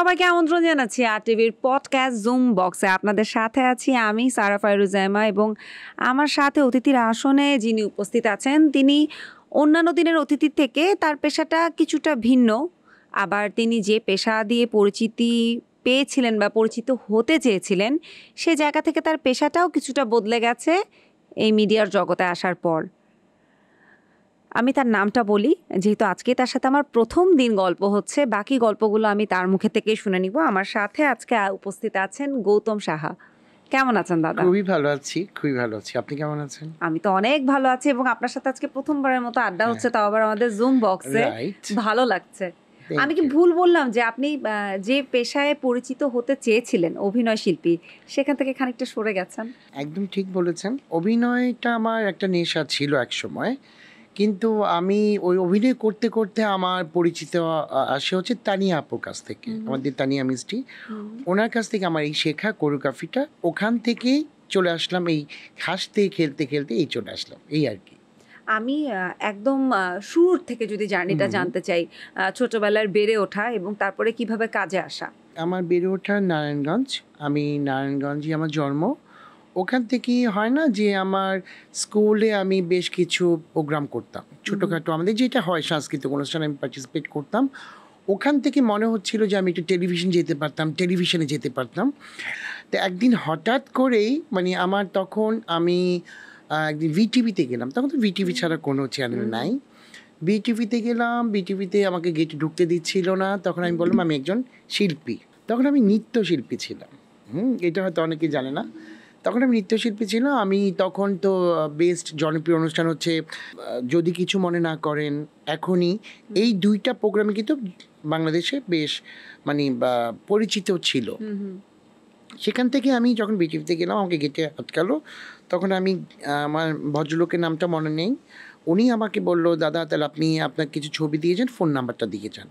সবাইকে আমন্ত্রণ জানাচ্ছি আরটিভির পডকাস্ট জুম বক্সে। আপনাদের সাথে আছি আমি সারা ফায়রুজাইমা এবং আমার সাথে অতিথির আসনে যিনি উপস্থিত আছেন তিনি অন্যান্য দিনের অতিথির থেকে তার পেশাটা কিছুটা ভিন্ন। আবার তিনি যে পেশা দিয়ে পরিচিতি পেয়েছিলেন বা পরিচিত হতে চেয়েছিলেন সে জায়গা থেকে তার পেশাটাও কিছুটা বদলে গেছে এই মিডিয়ার জগতে আসার পর। আমি তার নামটা বলি যেহেতু আজকে তার সাথে আমার প্রথম দিন গল্প হচ্ছে, বাকি গল্পগুলো আমি তার মুখে থেকেই শুনে নিব। আমার সাথে আজকে উপস্থিত আছেন গৌতম সাহা। কেমন আছেন দাদা? খুবই ভালো আছি, খুবই ভালো আছি। আপনি কেমন আছেন? আমি তো অনেক ভালো আছি এবং আপনার সাথে আজকে প্রথমবারের মতো আড্ডা হচ্ছে, তাও আবার আমাদের জুম বক্সে। ভালো লাগছে। আমি কি ভুল বললাম যে আপনি যে পেশায় পরিচিত হতে চেয়েছিলেন অভিনয় শিল্পী, সেখান থেকে খানিকটা সরে গেছেন? একদম ঠিক বলেছেন। অভিনয়টা আমার একটা নেশা ছিল এক সময়, কিন্তু আমি ওই অভিনয় করতে করতে আমার পরিচিত আসে হচ্ছে তানিয়া আপুর কাছ থেকে, আমাদের তানিয়া মিষ্টি। ওনার কাছ থেকে আমার এই শেখা কোরিওগ্রাফিটা, ওখান থেকেই চলে আসলাম, এই হাসতে খেলতে খেলতে এই চলে আসলাম, এই আর কি। আমি একদম শুরুর থেকে যদি জার্নিটা জানতে চাই, ছোটবেলার বেড়ে ওঠা এবং তারপরে কিভাবে কাজে আসা। আমার বেড়ে ওঠা নারায়ণগঞ্জ, আমি নারায়ণগঞ্জই আমার জন্ম। ওখান থেকেই হয় না যে আমার স্কুলে আমি বেশ কিছু প্রোগ্রাম করতাম, ছোটোখাটো আমাদের যেটা হয় সাংস্কৃতিক অনুষ্ঠানে আমি পার্টিসিপেট করতাম। ওখান থেকে মনে হচ্ছিল যে আমি একটু টেলিভিশনে যেতে পারতাম। তো একদিন হঠাৎ করেই মানে আমার তখন আমি একদিন ভিটিভিতে গেলাম, তখন তো ভিটিভি ছাড়া কোনো চ্যানেল নাই। বিটিভিতে গেলাম, বিটিভিতে আমাকে গেটে ঢুকতে দিচ্ছিল না। তখন আমি বললাম আমি একজন শিল্পী। তখন আমি নৃত্যশিল্পী ছিলাম। এটা হয়তো অনেকেই জানে না। তখন আমি নৃত্যশিল্পী ছিলাম। আমি তখন তো বেস্ট জনপ্রিয় অনুষ্ঠান হচ্ছে যদি কিছু মনে না করেন, এখনই, এই দুইটা প্রোগ্রামে কিন্তু বাংলাদেশে বেশ মানে পরিচিত ছিল। সেখান থেকে আমি যখন বিটিভিতে গেলাম, আমাকে গেটে আটকালো। তখন আমি আমার ভদ্রলোকের নামটা মনে নেই, উনি আমাকে বললো দাদা তাহলে আপনি আপনার কিছু ছবি দিয়ে যান, ফোন নাম্বারটা দিয়ে যান।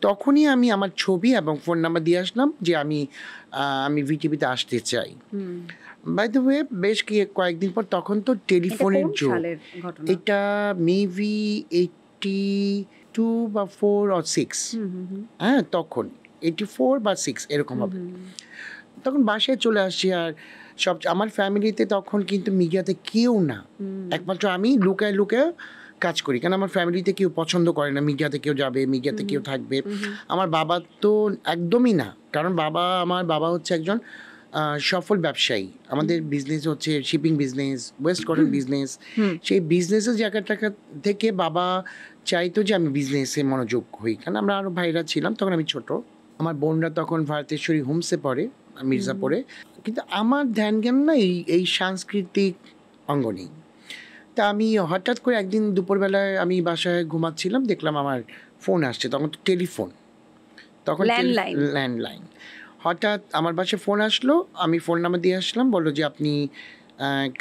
তখনই আমি আমার ছবি এবং ফোন নাম্বার দিয়ে আসলাম যে আমি ভিটিভিতে আসতে চাই। বাই দ্য ওয়ে বেশ কয়েকদিন পর, তখন তো টেলিফোনের যুগ, এটা মেবি 82 বা 4 or 6, হ্যাঁ তখন 84 বা 6 এরকম হবে। তখন বাসায় চলে আসছি, আর সব আমার ফ্যামিলিতে তখন কিন্তু মিডিয়াতে কেউ না, একমাত্র আমি লুকায় লুকায় কাজ করি, কারণ আমার ফ্যামিলিতে কেউ পছন্দ করে না মিডিয়াতে কেউ যাবে, মিডিয়াতে কেউ থাকবে। আমার বাবা তো একদমই না, কারণ আমার বাবা হচ্ছে একজন সফল ব্যবসায়ী। আমাদের বিজনেস হচ্ছে shipping business, West cotton business. সেই বিজনেসের জায়গাটা থেকে বাবা চাইতো যে আমি বিজনেসে মনোযোগ হই, কারণ আমরা আরও ভাইরা ছিলাম, তখন আমি ছোট। আমার বোনরা তখন ভারতেশ্বরী হোমসে পড়ে, মির্জাপুরে। কিন্তু আমার ধ্যান জ্ঞান না এই সাংস্কৃতিক অঙ্গনেই। তা আমি হঠাৎ করে একদিন দুপুরবেলায় আমি বাসায় ঘুমাচ্ছিলাম, দেখলাম আমার ফোন আসছে। তখন তো টেলিফোন, তখন ল্যান্ডলাইন। হঠাৎ আমার বাসায় ফোন আসলো, আমি ফোন নাম্বার দিয়ে আসলাম, বললো যে আপনি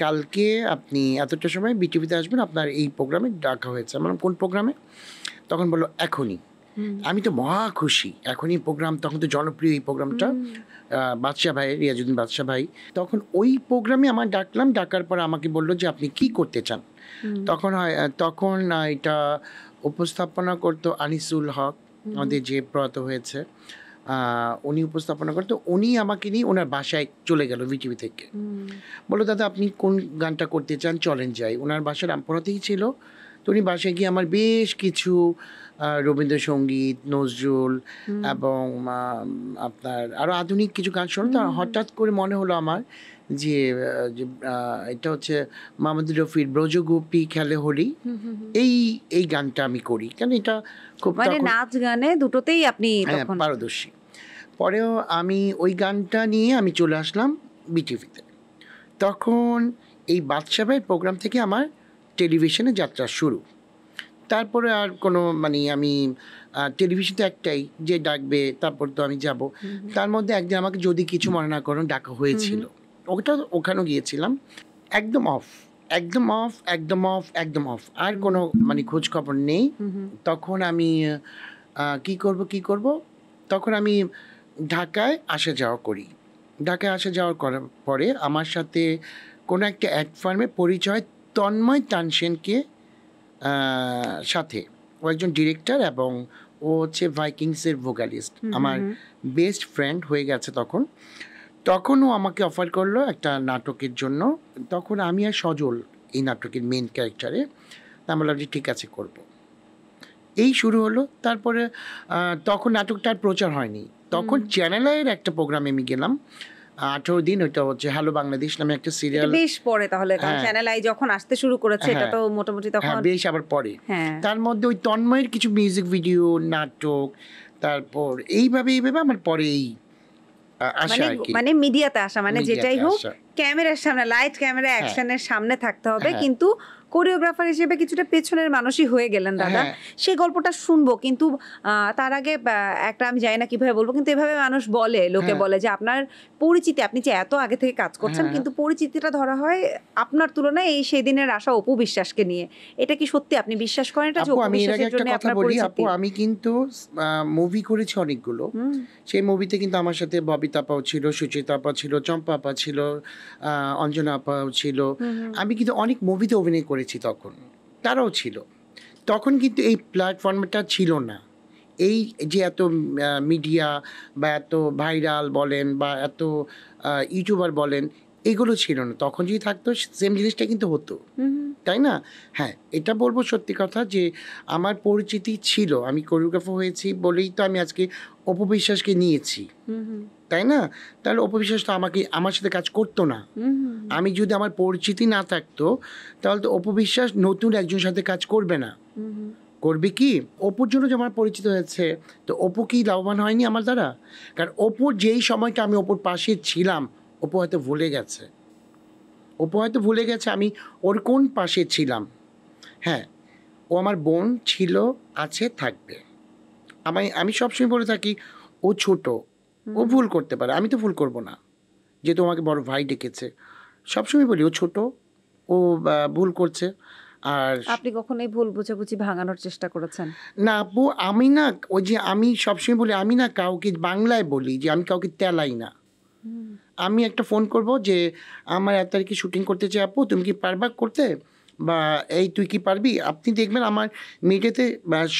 কালকে আপনি এতটা সময় বিটিভিতে আসবেন, আপনার এই প্রোগ্রামে ডাকা হয়েছে। আমার কোন প্রোগ্রামে? তখন বললো এখনই। আমি তো মহা খুশি, এখনই প্রোগ্রাম, তখন তো জনপ্রিয় এই প্রোগ্রামটা, বাদশাহ ভাই, রিয়াজুদ্দিন বাদশাহ ভাই। তখন ওই প্রোগ্রামে আমার ডাকলাম, ডাকার পর আমাকে বললো যে আপনি কি করতে চান। তখন এটা উপস্থাপনা করতো আনিসুল হক, আমাদের যে প্রয়াত হয়েছে, উনি উপস্থাপনা করতো। উনি আমাকে নিয়ে ওনার বাসায় চলে গেল ভিটিভি থেকে, বললো দাদা আপনি কোন গানটা করতে চান, চলেন যাই। ওনার বাসায় রামপুরাতেই ছিল। তো উনি বাসায় গিয়ে আমার বেশ কিছু রবীন্দ্রসঙ্গীত, নজরুল এবং আপনার আরও আধুনিক কিছু গান শুনতো। হঠাৎ করে মনে হলো আমার যে এটা হচ্ছে মাহমুদুর রফির ব্রজগোপী খেলে হোলি, এই গানটা আমি করি, কারণ এটা খুব নাচ গানে দুটোতেই আপনি পারদর্শী। পরেও আমি ওই গানটা নিয়ে আমি চলে আসলাম বিটিভিতে। তখন এই বাদশা ভাইয়ের প্রোগ্রাম থেকে আমার টেলিভিশনে যাত্রা শুরু। তারপরে আর কোনো মানে আমি টেলিভিশন তো একটাই, যে ডাকবে তারপর তো আমি যাব। তার মধ্যে একদিন আমাকে যদি কিছু মনে না করেন ডাকা হয়েছিল, ওখানেও গিয়েছিলাম। একদম অফ, আর কোনো মানে খোঁজ খবর নেই। তখন আমি কি করব, তখন আমি ঢাকায় আসা যাওয়া করি। ঢাকায় আসা যাওয়ার করার পরে আমার সাথে কোনো একটা অ্যাড ফার্মে পরিচয় তন্ময় তানসেনকে সাথে। ও একজন ডিরেক্টর এবং ও হচ্ছে ভাইকিংসের ভোকালিস্ট, আমার বেস্ট ফ্রেন্ড হয়ে গেছে তখন ও আমাকে অফার করলো একটা নাটকের জন্য। তখন আমি আর সজল এই নাটকের মেন ক্যারেক্টারে, আমি বললাম যে ঠিক আছে করব। এই শুরু হলো। তারপরে তখন নাটকটা আর প্রচার হয়নি, তখন চ্যানেলের একটা প্রোগ্রামে আমি গেলাম 18 দিন, ওইটা হচ্ছে হ্যালো বাংলাদেশ নামে একটা সিরিয়াল। বেশ পরে তাহলে, কারণ চ্যানেল আই যখন আসতে শুরু করেছে এটা তো মোটামুটি তখন বেশ আবার পরে। তার মধ্যে ওই তন্ময়ের কিছু মিউজিক ভিডিও, নাটক, তারপর এইভাবে আমার পরে এই আসা আর কি, মানে মিডিয়াতে আসা, মানে যেটাই হোক ক্যামেরার সামনে, লাইট ক্যামেরা অ্যাকশনের সামনে থাকতে হবে, কিন্তু কোরিওগ্রাফার হিসেবে কিছুটা পেছনের মানুষই হয়ে গেলেন দাদা। সেই গল্পটা শুনবো, কিন্তু তার আগে একটা আমি জানি না কিভাবে বলবো, কিন্তু এভাবে মানুষ বলে, লোকে বলে যে আপনার পরিচিতি, আপনি যে এত আগে থেকে কাজ করছেন কিন্তু পরিচিতিটা ধরা হয় আপনার তুলনায় এই সেদিনের আশা অপু বিশ্বাসকে নিয়ে। এটা কি সত্যি, আপনি বিশ্বাস করেন এটা? আমি এর আগে একটা কথা বলি আপু, আমি কিন্তু মুভি করেছি অনেকগুলো। সেই মুভিতে কিন্তু আমার সাথে ববিতা আপাও ছিল, সুচিতা আপা ছিল, চম্পা আপা ছিল, অঞ্জনা আপাও ছিল। আমি কিন্তু অনেক মুভিতে অভিনয় করেছি, তখন তারাও ছিল। তখন কিন্তু এই প্ল্যাটফর্মটা ছিল না, এই যে এত মিডিয়া বা এত ভাইরাল বলেন বা এত ইউটিউবার বলেন, এগুলো ছিল না। তখন যদি থাকতো সেম জিনিসটা কিন্তু হতো, তাই না? হ্যাঁ, এটা বলবো সত্যি কথা যে আমার পরিচিতি ছিল, আমি কোরিওগ্রাফার হয়েছি বলেই তো আমি আজকে অপু বিশ্বাসকে নিয়েছি, তাই না? তাহলে অপু বিশ্বাস তো আমার সাথে কাজ করতো না। আমি যদি আমার পরিচিতি না থাকতো তাহলে তো অপু বিশ্বাস নতুন একজনের সাথে কাজ করবে না। করবে কি? অপুর জন্য যে আমার পরিচিত হয়েছে, তো অপু কি লাভবান হয়নি আমার দ্বারা? কারণ অপুর যেই সময়টা আমি অপুর পাশে ছিলাম, অপু হয়তো ভুলে গেছে আমি ওর কোন পাশে ছিলাম। হ্যাঁ, ও আমার বোন ছিল, আছে, থাকবে। আমি সবসময় বলে থাকি ও ছোট, ও ভুল করতে পারে, আমি তো ভুল করব না, যেহেতু আমাকে বড় ভাই ডেকেছে। সবসময় বলি ও ছোট, ও ভুল করছে। আর আপনি কখনোই ভুল বুঝাবুঝি ভাঙানোর চেষ্টা করেছেন? না আপু, আমি না, ওই যে আমি সবসময় বলি আমি না কাউকে বাংলায় বলি যে আমি কাউকে তেলাই না। আমি একটা ফোন করব যে আমার এত তারিখে শুটিং করতে চাই আপু, তুমি কি পারবা করতে, বা এই তুই কি পারবি? আপনি দেখবেন আমার মিডিয়াতে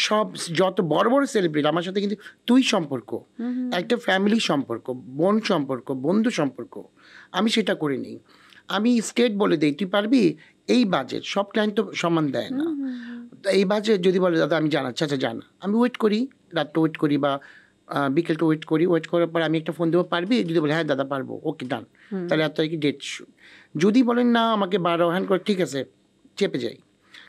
সব যত বড় বড় সেলিব্রিটি আমার সাথে কিন্তু তুই সম্পর্ক, একটা ফ্যামিলি সম্পর্ক, বোন সম্পর্ক, বন্ধু সম্পর্ক। আমি সেটা করে নিই। আমি স্টেট বলে দিই তুই পারবি, এই বাজেট, সব ক্লায়েন্ট তো সমান দেয় না। এই বাজেট যদি বলে দাদা আমি জানাচ্ছি, আচ্ছা জানা, আমি ওয়েট করি, রাতটা ওয়েট করি বা বিকেলটা ওয়েট করার পর আমি একটা ফোন দেবো পারবি, যদি বলে হ্যাঁ দাদা পারবো, ওকে ডান, তাহলে এত তারিখে ডেট। যদি বলেন না আমাকে 12 হ্যান্ড করে, ঠিক আছে, চেপে যাই,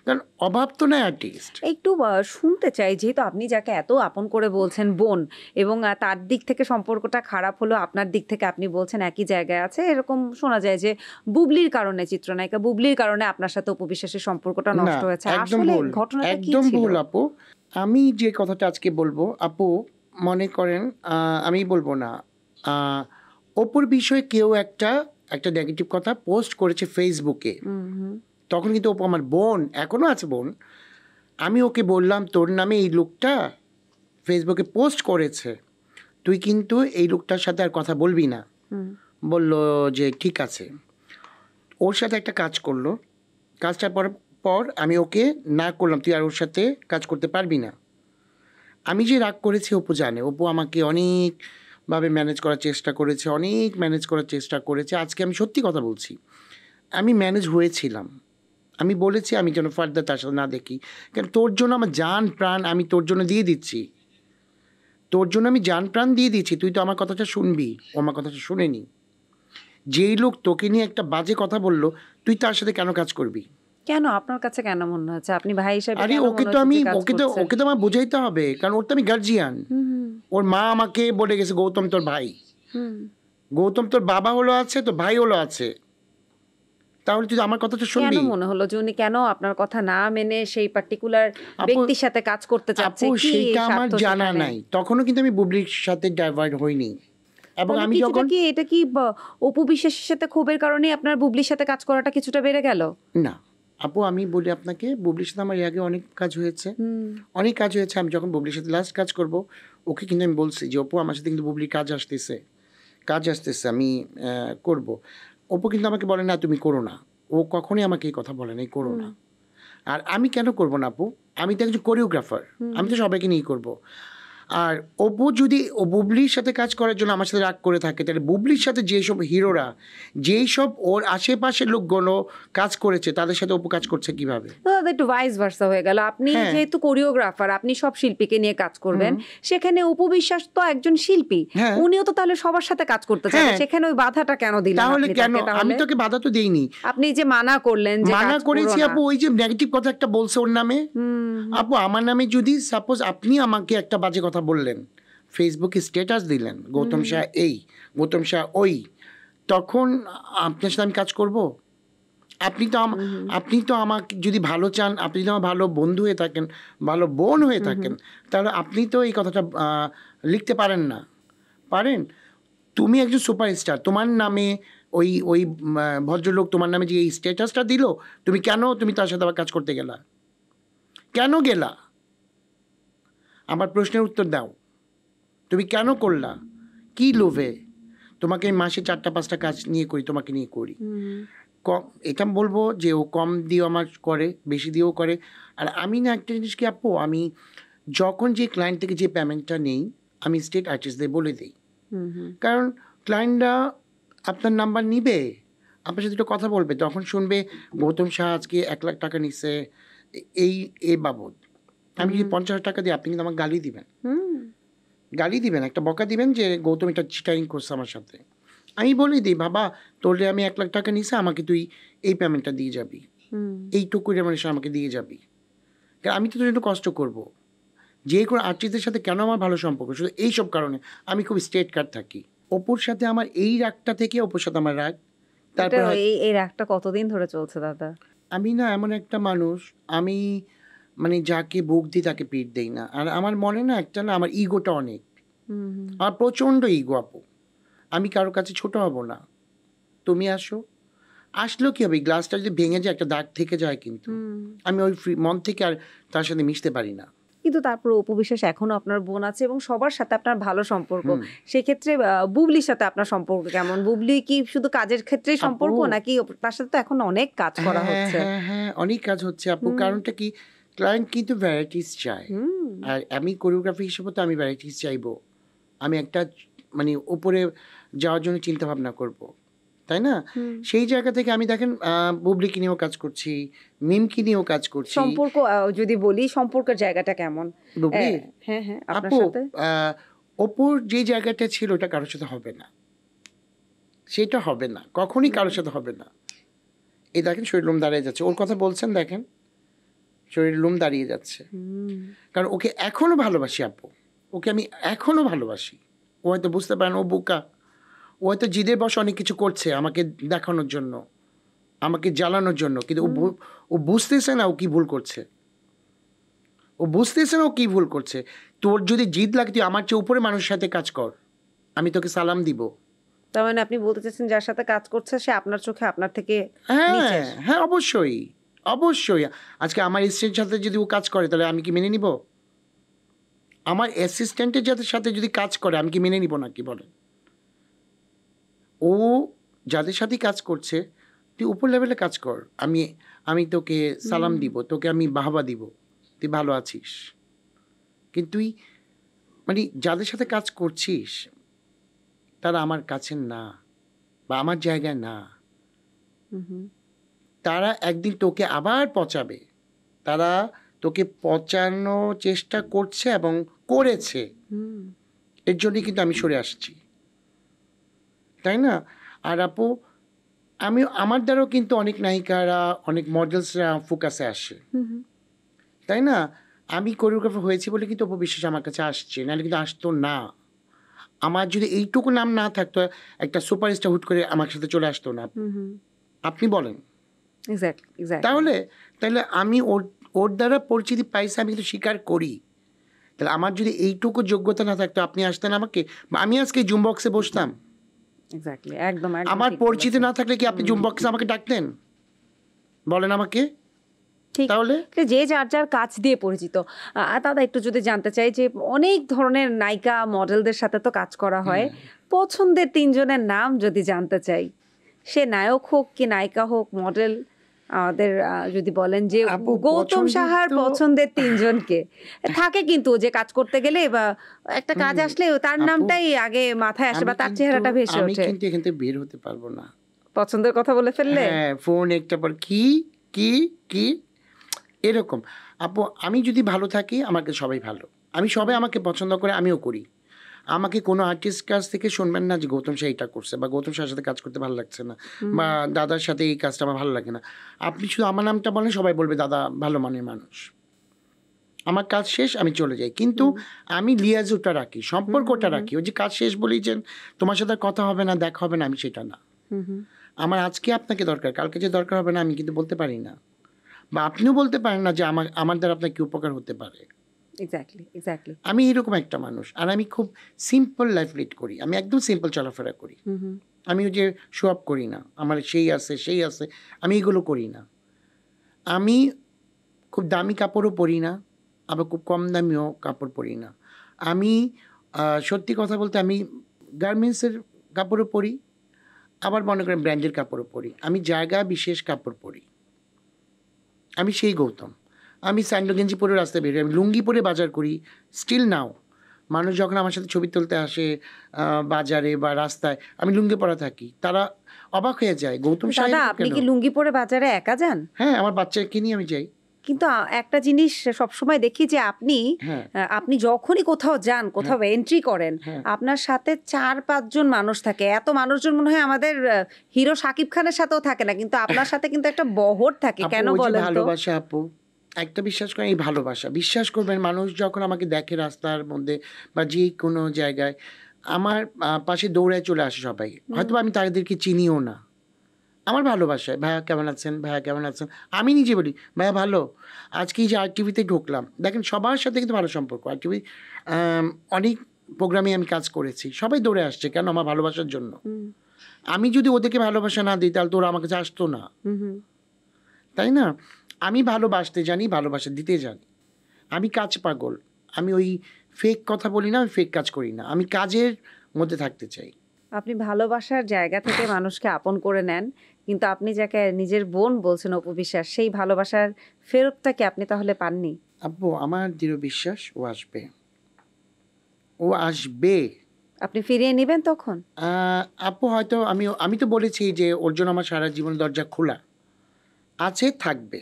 কারণ অভাব তো নাই আর্টিস্ট। একটু শুনতে চাই, যেহেতু আপনি যাকে এত আপন করে বলছেন বোন, এবং তার দিক থেকে সম্পর্কটা খারাপ হলো, আপনার দিক থেকে আপনি বলছেন একই জায়গায় আছে, এরকম শোনা যায় যে বুবলির কারণে, চিত্রনায়িকা বুবলির কারণে আপনার সাথে অপু বিশ্বাসের সম্পর্কটা নষ্ট হয়েছে। আসলে ঘটনাটা কি ছিল? একদম ভুল আপু। আমি যে কথাটা আজকে বলবো আপু, মনে করেন আমি বলবো না, অপুর বিষয়ে কেউ একটা নেগেটিভ কথা পোস্ট করেছে ফেসবুকে, তখন কিন্তু অপু আমার বোন, এখনো আছে বোন। আমি ওকে বললাম তোর নামে এই লোকটা ফেসবুকে পোস্ট করেছে, তুই কিন্তু এই লোকটার সাথে আর কথা বলবি না। বলল যে ঠিক আছে। ওর সাথে একটা কাজ করলো, কাজটার পর আমি ওকে না করলাম, তুই আর ওর সাথে কাজ করতে পারবি না। আমি যে রাগ করেছি অপু জানে, অপু আমাকে অনেকভাবে ম্যানেজ করার চেষ্টা করেছে। আজকে আমি সত্যি কথা বলছি, আমি ম্যানেজ হয়েছিলাম। আমি বলেছি আমি যেন ফার্দার তার সাথে না দেখি, কারণ তোর জন্য আমার জান প্রাণ আমি তোর জন্য দিয়ে দিচ্ছি, তুই তো আমার কথাটা শুনবি। ও আমার কথাটা শুনেনি। যেই লোক তোকে নিয়ে একটা বাজে কথা বললো, তুই তার সাথে কেন কাজ করবি? কেন আপনার কাছে কেন মনে হচ্ছে আপনি ভাই হিসেবে? আরে ওকে তো আমার বোঝাইতে হবে, কারণ ওর তো আমি গার্জিয়ান। ওর মা আমাকে বলে গেছে গৌতম তোর ভাই, গৌতম তোর বাবা হলো আছে, তো ভাই হলো আছে, তাহলে তুই আমার কথাটা শুনবি। কেন মনে হলো যে উনি কেন আপনার কথা না মেনে সেই পার্টিকুলার ব্যক্তির সাথে কাজ করতে চাচ্ছে? কি সেটা আমার জানা নাই, তখনও কিন্তু আমি বুবলির সাথে ডাইভার্ট হইনি। এবং আমি যখন এটা কি অপু বিশ্বাসের সাথে ক্ষোভের কারণে আপনার বুবলির সাথে কাজ করাটা কিছুটা বেড়ে গেল? না আপু, আমি বলি আপনাকে, বুবলির সাথে আমার আগে অনেক কাজ হয়েছে। আমি যখন বুবলির সাথে লাস্ট কাজ করব, ওকে কিন্তু আমি বলছি যে অপু আমার সাথে কিন্তু বুবলির কাজ আসতেছে, আমি করব। অপু কিন্তু আমাকে বলে না তুমি করো না, ও কখনোই আমাকে এই কথা বলে না, করো না। আর আমি কেন করবো না আপু? আমি তো একজন কোরিওগ্রাফার, আমি তো সবাইকে নিয়েই করবো। আর অপু যদি ও বুবলির সাথে কাজ করার জন্য আমার সাথে রাগ করে থাকে, তাহলে বুবলির সাথে যেসব হিরোরা, যেই সব ওর আশেপাশের লোকগুলো কাজ করেছে, তাদের সাথে অপু কাজ করছে কিভাবে? দাদা একটু ভাইস ভার্সা হয়ে গেল। আপনি যেহেতু কোরিওগ্রাফার, আপনি সব শিল্পীকে নিয়ে কাজ করবেন, সেখানে অপু বিশ্বাস তো একজন শিল্পী, উনিও তো তাহলে সবার সাথে কাজ করতে চান, সেখানে ওই বাধাটা কেন দিলেন? তাহলে কেন? আমি তোকে বাধা তো দেইনি। আপনি যে মানা করলেন, যে মানা করেছি আপু, ওই যে নেগেটিভ কথা একটা বলছে ওর নামে। আপু আমার নামে যদি সাপোজ আপনি আমাকে একটা বাজে কথা বললেন, ফেসবুকে স্ট্যাটাস দিলেন গৌতম শাহ এই, গৌতম শাহ ওই, তখন আপনার সাথে আমি কাজ করব? আপনি তো আমাকে যদি ভালো চান, আপনি তো আমার ভালো বন্ধু হয়ে থাকেন, ভালো বোন হয়ে থাকেন, তাহলে আপনি তো এই কথাটা লিখতে পারেন না? পারেন? তুমি একজন সুপারস্টার, তোমার নামে ওই ওই ভদ্রলোক তোমার নামে যে এই স্ট্যাটাসটা দিল, তুমি তার সাথে আবার কাজ করতে গেলা? কেন গেলা? আমার প্রশ্নের উত্তর দাও। তুমি কেন করলা? কি লোভে? তোমাকে মাসে 4-5টা কাজ নিয়ে করি, তোমাকে নিয়ে করি। কম এটা বলবো যে ও কম দিয়েও আমার করে, বেশি দিয়েও করে। আর আমি না একটা জিনিস কি আপু, আমি যখন যে ক্লায়েন্ট থেকে যে পেমেন্টটা নেই, আমি স্টেট আর্টিস্টদের বলে দিই। কারণ ক্লায়েন্টরা আপনার নাম্বার নিবে, আপনার সাথে একটু কথা বলবে, তখন শুনবে গৌতম শাহ আজকে 1 লাখ টাকা নিচ্ছে এই বাবদ। আমি যদি 50,000 টাকা দিই, আপনি কিন্তু আমাকে গালি দিবেন, একটা বকা দিবেন যে গৌতম এটা চিটারিং করছে আমার সাথে। আমি বলে দিই, বাবা তোরে আমি 1 লাখ টাকা নিছে, আমাকে তুই এই পেমেন্টটা দিয়ে যাবি, এইটুকু রেমুনেশন আমাকে দিয়ে যাবি। কারণ আমি তো তোর একটু কষ্ট করবো। যে কোনো আর্টিস্টদের সাথে কেন আমার ভালো সম্পর্ক, শুধু এইসব কারণে আমি খুব স্ট্রেট কাট থাকি। অপুর সাথে আমার এই রাগটা থেকে, অপুর সাথে আমার রাগ। তারপর এই রাগটা কতদিন ধরে চলছে দাদা? আমি না এমন একটা মানুষ, আমি মানে যাকে বুক দিই তাকে পিঠ দেই না। আর আমার মনে না একটা না, আমার ইগোটা অনেক, আমার প্রচণ্ড ইগো আপু। আমি কারোর কাছে ছোট হব না। তুমি আসলেও কি হবে, গ্লাসটা যদি ভেঙে যায় একটা দাগ থেকে যায়, কিন্তু আমি ওই মন থেকে আর তার সাথে মিশতে পারি না। কিন্তু তারপর অপু বিশ্বাস এখনো আপনার বোন আছে এবং সবার সাথে আপনার ভালো সম্পর্ক। সেক্ষেত্রে বুবলির সাথে আপনার সম্পর্ক কেমন? বুবলি কি শুধু কাজের ক্ষেত্রেই সম্পর্ক, নাকি তার সাথে তো এখন অনেক কাজ করা হচ্ছে? হ্যাঁ, অনেক কাজ হচ্ছে আপু। কারণটা কি, ক্লায়েন্ট কিন্তু ভ্যারাইটিস চায়, আর আমি কোরিওগ্রাফি হিসেবে তো আমি ভ্যারাইটিস চাইবো। আমি একটা মানে উপরে যাওয়ার জন্য চিন্তা ভাবনা করব, তাই না? সেই জায়গা থেকে আমি দেখেন বুবলিকে নিয়েও কাজ করছি, মিমকে নিয়েও কাজ করছি। সম্পর্ক যদি বলি, সম্পর্কের জায়গাটা কেমন বুবলি? হ্যাঁ আপনার আপু সাথে অপুর যে জায়গাটা ছিল ওটা কারোর সাথে হবে না, সেটা হবে না, কখনই কারোর সাথে হবে না। এই দেখেন শরীর লোম দাঁড়িয়ে যাচ্ছে, ওর কথা বলছেন, দেখেন শরীর লোম দাঁড়িয়ে যাচ্ছে। কারণ ওকে এখনো ভালোবাসি আপু, ওকে আমি এখনো ভালোবাসি। ও হয়তো বুঝতে পারেন, ও বোকা, ও হয়তো জিদের বসে অনেক কিছু করছে আমাকে দেখানোর জন্য, আমাকে জ্বালানোর জন্য, কিন্তু ও বুঝতেছে না ও কি ভুল করছে। ও বুঝতেছে না ও কি ভুল করছে। তোর যদি জিদ লাগে, তুই আমার চেয়ে উপরে মানুষের সাথে কাজ কর, আমি তোকে সালাম দিব। তার মানে আপনি বলতে চাচ্ছেন যার সাথে কাজ করছে সে আপনার চোখে আপনার থেকে নিচে? হ্যাঁ অবশ্যই, অবশ্যই। আজকে আমার অ্যাসিস্ট্যান্টের সাথে যদি ও কাজ করে, তাহলে আমি কি মেনে নিব? আমার অ্যাসিস্ট্যান্টের সাথে যদি কাজ করে, আমি কি মেনে নিব নাকি বলেন? ও যাদের সাথে কাজ করছে, তুই উপর লেভেলে কাজ কর, আমি তোকে সালাম দিব, তোকে আমি বাহবা দিব, তুই ভালো আছিস। কিন্তু তুই মানে যাদের সাথে কাজ করছিস তারা আমার কাছে না, বা আমার জায়গায় না। তারা একদিন তোকে আবার পচাবে, তারা তোকে পচানোর চেষ্টা করছে এবং করেছে, এর জন্যই কিন্তু আমি সরে আসছি, তাই না? আর আপু আমার দ্বারাও কিন্তু অনেক নায়িকারা, অনেক মডেলসরা ফোকাসে আসে, তাই না? আমি কোরিওগ্রাফার হয়েছি বলে কিন্তু অপু বিশ্বাস আমার কাছে আসছে, নাহলে কিন্তু আসতো না। আমার যদি এইটুকু নাম না থাকতো, একটা সুপারস্টার হুট করে আমার সাথে চলে আসতো না। আপনি বলেন। তাহলে আমি ওর দ্বারা পরিচিতি পাইছি, আমি কিন্তু স্বীকার করি। তাহলে আমার যদি এইটুকু যোগ্যতা না থাকতো, আপনি আসতেন আমাকে, আমি আজকে জুম বক্সে বসতাম? একদম। আমার পরিচিতি না থাকলে কি আপনি জুম বক্সে আমাকে ডাকতেন? বলেন আমাকে। তাহলে যে যার কাজ দিয়ে পরিচিত। দাদা একটু যদি জানতে চাই যে অনেক ধরনের নায়িকা মডেলদের সাথে তো কাজ করা হয়, পছন্দের 3 জনের নাম যদি জানতে চাই, সে নায়ক হোক কি নায়িকা হোক, মডেল, আমাদের যদি বলেন যে আপু, গৌতম পছন্দের সাহার তো- পছন্দের তিনজনকে থাকে, কিন্তু যে কাজ করতে গেলে বা একটা কাজ আসলে তার আপু, নামটাই আগে মাথায় আসে বা তার চেহারাটা ভেসে আমি ওঠে। কিন্তু এখান থেকে বের হতে পারবো না। পছন্দের কথা বলে ফেললে হ্যাঁ, ফোন একটা পর কি কি কি এরকম। আপু, আমি যদি ভালো থাকি আমাকে সবাই ভালো, আমি সবাই আমাকে পছন্দ করে, আমিও করি। আমাকে কোনো আর্টিস্ট কাছ থেকে শুনবেন না যে গৌতম শাহ এটা করছে বা গৌতম শাহের সাথে কাজ করতে ভালো লাগছে না বা দাদার সাথে এই কাজটা আমার ভালো লাগে না। আপনি শুধু আমার নামটা বলেন, সবাই বলবে দাদা ভালো মানের মানুষ। আমার কাজ শেষ, আমি চলে যাই। কিন্তু আমি লিয়াজুটা রাখি, সম্পর্কটা রাখি। ওই যে কাজ শেষ বলেই যে তোমার সাথে কথা হবে না, দেখা হবে না, আমি সেটা না। আমার আজকে আপনাকে দরকার, কালকে যে দরকার হবে না আমি কিন্তু বলতে পারি না, বা আপনিও বলতে পারেন না যে আমার দ্বারা আপনার কি উপকার হতে পারে। এক্স্যাক্টলি আমি এরকম একটা মানুষ, আর আমি খুব সিম্পল লাইফ লিড করি। আমি একদম সিম্পল চলাফেরা করি। আমি ওই যে শো আপ করি না, আমার সেই আছে, আমি এগুলো করি না। আমি খুব দামি কাপড়ও পরি না, আবার খুব কম দামিও কাপড় পরি না। আমি সত্যি কথা বলতে আমি গার্মেন্টসের কাপড়ও পরি, আবার মনে করেন ব্র্যান্ডের কাপড়ও পরি। আমি জায়গা বিশেষ কাপড় পরি। আমি সেই গৌতম। আমি স্যান্ডো গেঞ্জি পরে রাস্তায় বেরোই, আমি লুঙ্গি পরে বাজার করি। স্টিল নাও মানুষ যখন আমার সাথে ছবি তুলতে আসে বাজারে বা রাস্তায়, আমি লুঙ্গি পরা থাকি, তারা অবাক হয়ে যায়, গৌতম দাদা সাহেব আপনি কেন? কি লুঙ্গি পরে বাজারে একা যান? হ্যাঁ, আমার বাচ্চাকে নিয়ে আমি যাই। কিন্তু একটা জিনিস সবসময় দেখি যে আপনি হ্যাঁ। আপনি যখনই কোথাও যান, কোথাও এন্ট্রি করেন, হ্যাঁ। আপনার সাথে 4-5 জন মানুষ থাকে। এত মানুষজন মনে হয় আমাদের হিরো শাকিব খানের সাথেও থাকে না, কিন্তু আপনার সাথে কিন্তু একটা বহর থাকে। আপু, কেন ওই যে বলেন তো? ভালোবাসা আপু, একটা বিশ্বাস করেন, এই ভালোবাসা, বিশ্বাস করবেন, মানুষ যখন আমাকে দেখে রাস্তার মধ্যে বা যে কোনো জায়গায়, আমার পাশে দৌড়ায় চলে আসে সবাই। হয়তো আমি তাদেরকে চিনিও না, আমার ভালোবাসায়, ভাইয়া কেমন আছেন, ভাইয়া কেমন আছেন। আমি নিজে বলি ভাইয়া ভালো। আজকে এই যে RTV-তে ঢুকলাম, দেখেন সবার সাথে কিন্তু ভালো সম্পর্ক। RTV অনেক প্রোগ্রামে আমি কাজ করেছি, সবাই দৌড়ে আসছে কেন? আমার ভালোবাসার জন্য। আমি যদি ওদেরকে ভালোবাসা না দিই তাহলে তো ওরা আমার কাছে আসতো না, তাই না? আমি ভালোবাসতে জানি, ভালোবাসা দিতে জানি। আমি কাজ পাগল, আমি ওই ফেক কথা বলি না, আমি ফেক কাজ করি না, আমি কাজের মধ্যে থাকতে চাই। আপনি ভালোবাসার জায়গা থেকে মানুষকে আপন করে নেন, কিন্তু আপনি যাকে নিজের বোন বলছেন অপু বিশ্বাস, সেই ভালোবাসার ফেরতটা কি আপনি তাহলে পাননি? আব্বু, আমার দৃঢ় বিশ্বাস ও আসবে, ও আসবে। আপনি ফিরিয়ে নেবেন তখন? আপু, হয়তো আমি তো বলেছি যে ওর জন্য আমার সারা জীবন দরজা খোলা আছে, থাকবে।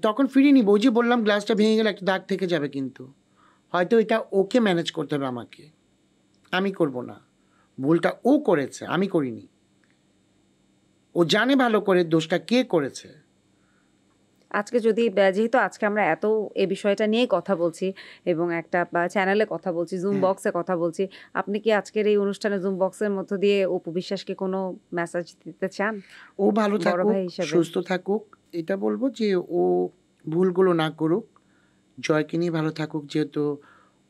তখন ফিরিয়ে নিব। ওই যে বললাম গ্লাসটা ভেঙে গেলে একটা দাগ থেকে যাবে, কিন্তু হয়তো এটা ওকে ম্যানেজ করতে হবে আমাকে, আমি করব না। ভুলটা ও করেছে, আমি করিনি। ও জানে ভালো করে দোষটা কে করেছে। আজকে যদি যেহেতু আজকে আমরা এত এই বিষয়টা নিয়েই কথা বলছি এবং একটা চ্যানেলে কথা বলছি, জুম বক্সে কথা বলছি, আপনি কি আজকের এই অনুষ্ঠানে জুম বক্সের মধ্য দিয়ে অপু বিশ্বাসকে কোনো মেসেজ দিতে চান? ও ভালো বড় থাকুক, ভাই হিসেবে। সুস্থ থাকুক, এটা বলবো যে ও ভুলগুলো না করুক, জয়কে নিয়ে ভালো থাকুক। যেহেতু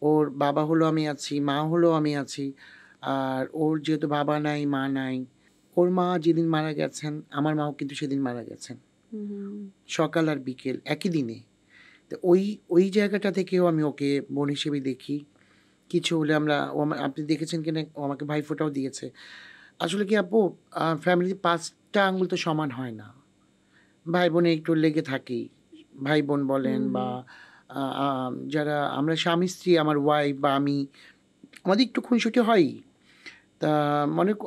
ওর বাবা হলো আমি আছি, মা হলো আমি আছি, আর ওর যেহেতু বাবা নাই, মা নাই, ওর মা যেদিন মারা গেছেন আমার মাও কিন্তু সেদিন মারা গেছেন, সকাল আর বিকেল একই দিনে। তো ওই জায়গাটা থেকেও আমি ওকে বোন হিসেবে দেখি। কিছু হলে আপনি দেখেছেন কিনা, ও আমাকে ভাইফোঁটাও দিয়েছে। আসলে কি আপু, ফ্যামিলির 5টা আঙুল তো সমান হয় না, ভাই বোনে একটু লেগে থাকি। ভাই বোন বলেন বা যারা আমরা স্বামী স্ত্রী, আমার ওয়াইফ বা আমি, আমাদের একটু খুনসুটি হয়ই। তা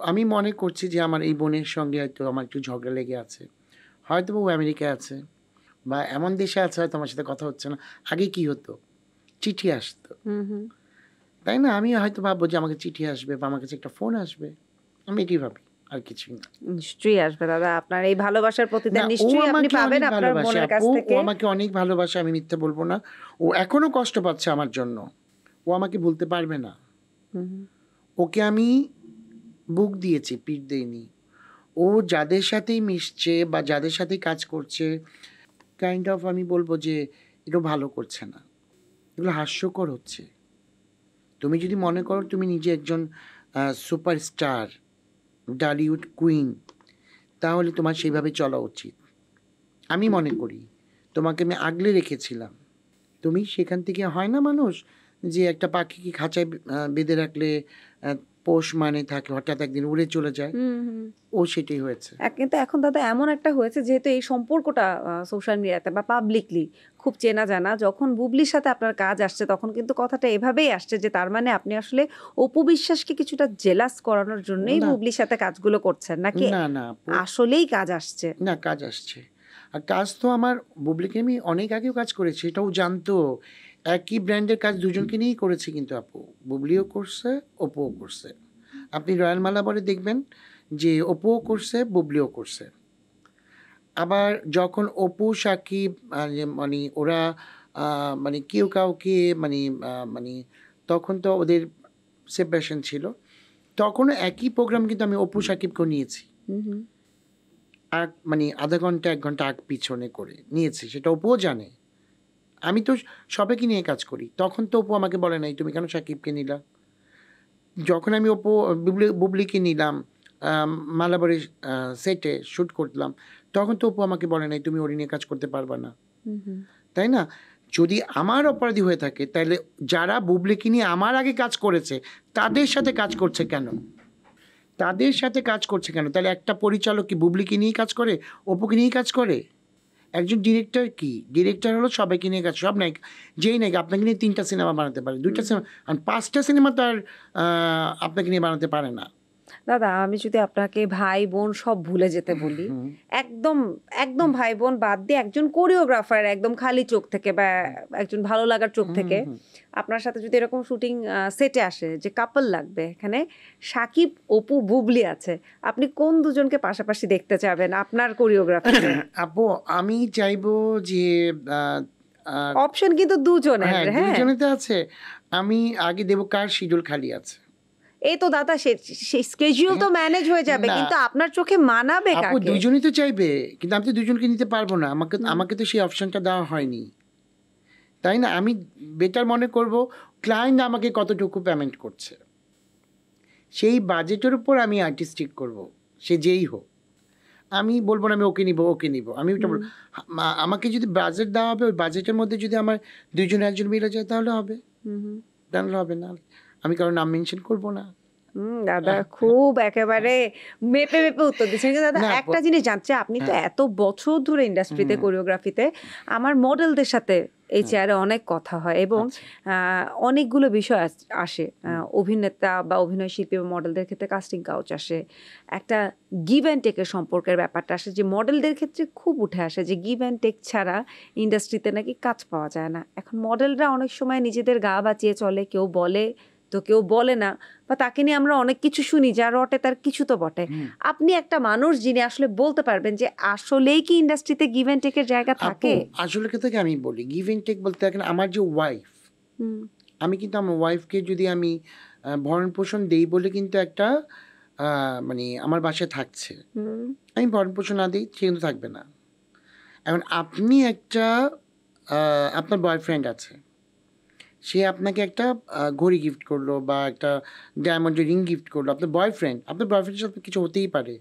আমি মনে করছি যে আমার এই বোনের সঙ্গে হয়তো আমার একটু ঝগড়া লেগে আছে। হয়তো ও আমেরিকায় আছে বা এমন দেশে আছে, হয়তো আমার সাথে কথা হচ্ছে না। আগে কি হতো, চিঠি আসতো, তাই না? আমি হয়তো ভাববো যে আমাকে চিঠি আসবে বা আমার কাছে একটা ফোন আসবে, আমি এটাই ভাবি, আর কিছুই না। নিশ্চয়ই আসবে দাদা, আপনার এই ভালোবাসার প্রতিদান না, ও নিশ্চয়ই আপনি আমাকে পাবেন অনেক আপনার ভালোবাসে বোনের কাছ আপু, ও থেকে। আমাকে অনেক ভালোবাসে, আমি মিথ্যে বলবো না। ও এখনো কষ্ট পাচ্ছে আমার জন্য, ও আমাকে ভুলতে পারবে না। ওকে আমি বুক দিয়েছি, পিঠ দেইনি। ও যাদের সাথেই মিশছে বা যাদের সাথেই কাজ করছে, কাইন্ড অফ আমি বলবো যে এগুলো ভালো করছে না, এগুলো হাস্যকর হচ্ছে। তুমি যদি মনে করো তুমি নিজে একজন সুপারস্টার, ডালিউড কুইন, তাহলে তোমার সেইভাবে চলা উচিত। আমি মনে করি তোমাকে আমি আগলে রেখেছিলাম, তুমি সেখান থেকে, হয় না মানুষ যে একটা পাখিকে খাঁচায় বেঁধে রাখলে পোষ মানে থাকে, হঠাৎ একদিন উড়ে চলে যায়, হুম হুম ও সেটাই হয়েছে। কিন্তু এখন দাদা এমন একটা হয়েছে, যেহেতু এই সম্পর্কটা সোশ্যাল মিডিয়াতে বা পাবলিকলি খুব চেনা জানা, যখন বুবলির সাথে আপনার কাজ আসছে তখন কিন্তু কথাটা এভাবেই আসছে যে তার মানে আপনি আসলে অপু বিশ্বাসকে কিছুটা জেলাস করানোর জন্যই না বুবলির সাথে কাজগুলো করছেন, নাকি না না আপু, আসলেই কাজ আসছে? না কাজ আসছে। আর কাজ তো আমার বুবলিকে আমি অনেক আগেও কাজ করেছি, এটাও জানতো। একই ব্র্যান্ডের কাজ দুজনকে নিয়েই করেছি কিন্তু আপু, বুবলিও করছে, অপুও করছে। আপনি রয়্যাল মালাবারে দেখবেন যে অপুও করছে, বুবলিও করছে। আবার যখন অপু সাকিব মানে ওরা মানে কেউ কাউকে মানে মানে তখন তো ওদের সেপারেশন ছিল, তখনও একই প্রোগ্রাম কিন্তু আমি অপু সাকিবকেও নিয়েছি। হুম হুম আর মানে আধা ঘন্টা 1 ঘন্টা আগ পিছনে করে নিয়েছি, সেটা অপুও জানে। আমি তো সবাইকে নিয়ে কাজ করি, তখন তো অপু আমাকে বলে নাই তুমি কেন সাকিবকে নিলা। যখন আমি অপু বুবলিকে নিলাম মালাবারের সেটে শ্যুট করলাম, তখন তো অপু আমাকে বলে নাই তুমি ওর নিয়ে কাজ করতে পারবা না, হুম হুম তাই না? যদি আমার অপরাধী হয়ে থাকে তাহলে যারা বুবলিকে নিয়ে আমার আগে কাজ করেছে তাদের সাথে কাজ করছে কেন? তাদের সাথে কাজ করছে কেন? তাহলে একটা পরিচালক কি বুবলিকে নিয়েই কাজ করে, অপুকে নিয়েই কাজ করে? একজন ডিরেক্টর কি, ডিরেক্টর হলো সবাইকে নিয়ে কাজ, সব নায়িকা, যেই নায়িকা আপনাকে নিয়ে 3টা সিনেমা বানাতে পারে, 2টা সিনেমা, আর 5টা সিনেমা তো আর আপনাকে নিয়ে বানাতে পারে না। দাদা, আমি যদি আপনাকে ভাই বোন সব ভুলে যেতে বলি, হুম, একদম একদম ভাই বোন বাদ দিয়ে একজন কোরিওগ্রাফার একদম খালি চোখ থেকে বা একজন ভালো লাগার চোখ হুম, থেকে হুম। আপনার সাথে যদি এরকম শুটিং সেটে আসে যে কাপল লাগবে, এখানে সাকিব অপু বুবলি আছে, আপনি কোন দুজনকে পাশাপাশি দেখতে চাবেন আপনার কোরিওগ্রাফিতে? আপু আমি চাইবো যে আহ, আহ, অপশন কিন্তু দুজনের, হ্যাঁ হ্যাঁ। দুজনেতে আছে। আমি আগে দেবো কার শিডিউল খালি আছে। এই তো দাদা, সেই স্কেডিউল তো ম্যানেজ হয়ে যাবে, না কিন্তু আপনার চোখে মানাবে আপু কাকে? দুজনই তো চাইবে, কিন্তু আমি তো দুজনকে নিতে পারবো না, আমাকে আমাকে তো সেই অপশনটা দেওয়া হয়নি, তাই না? আমি বেটার মনে করব ক্লায়েন্ট আমাকে কতটুকু পেমেন্ট করছে, সেই বাজেটের উপর আমি আর্টিস্টিক করব, সে যেই হোক। আমি বলবো না আমি ওকে নিব ওকে নিব, আমি ওটা বলবো আমাকে যদি বাজেট দেওয়া হবে, ওই বাজেটের মধ্যে যদি আমার দুইজন একজন মিলে যায় তাহলে হবে, হুম হুম তাহলে হবে না। আমি কারো নাম মেনশন করবো না। দাদা খুব একেবারে মেপে মেপে উত্তর দিচ্ছেন। কিন্তু দাদা না একটা জিনিস জানতে চাই, আপনি তো হ্যাঁ এত বছর ধরে ইন্ডাস্ট্রিতে কোরিওগ্রাফিতে, আমার মডেলদের সাথে এই চেয়ারে অনেক কথা হয় এবং আচ্ছা। অনেকগুলো বিষয় আসে, অভিনেতা বা অভিনয় শিল্পী বা মডেলদের ক্ষেত্রে কাস্টিং কাউচ আসে, একটা গিভ অ্যান্ড টেকের সম্পর্কের ব্যাপারটা আসে, যে মডেলদের ক্ষেত্রে খুব উঠে আসে যে গিভ অ্যান্ড টেক ছাড়া ইন্ডাস্ট্রিতে নাকি কাজ পাওয়া যায় না। এখন মডেলরা অনেক সময় নিজেদের গা বাঁচিয়ে চলে, কেউ বলে তো কেউ বলে না, বা তাকে নিয়ে আমরা অনেক কিছু শুনি, যা রটে তার কিছু তো বটে। আপনি একটা মানুষ যিনি আসলে বলতে পারবেন যে আসলেই কি ইন্ডাস্ট্রিতে গিভ অ্যান্ড টেকের জায়গা আপু থাকে? আসলে থেকে আমি বলি গিভ অ্যান্ড টেক বলতে এখন আমার যে ওয়াইফ, হুম আমি কিন্তু আমার ওয়াইফকে যদি আমি ভরণ পোষণ দেই বলে কিন্তু একটা মানে আমার বাসায় থাকছে, হুম আমি ভরণ পোষণ না দিই সে কিন্তু থাকবে না। এখন আপনি একটা আপনার বয়ফ্রেন্ড আছে, সে আপনাকে একটা ঘড়ি গিফট করলো বা একটা ডায়মন্ডের রিং গিফট করলো, আপনার বয়ফ্রেন্ডের সাথে কিছু হতেই পারে,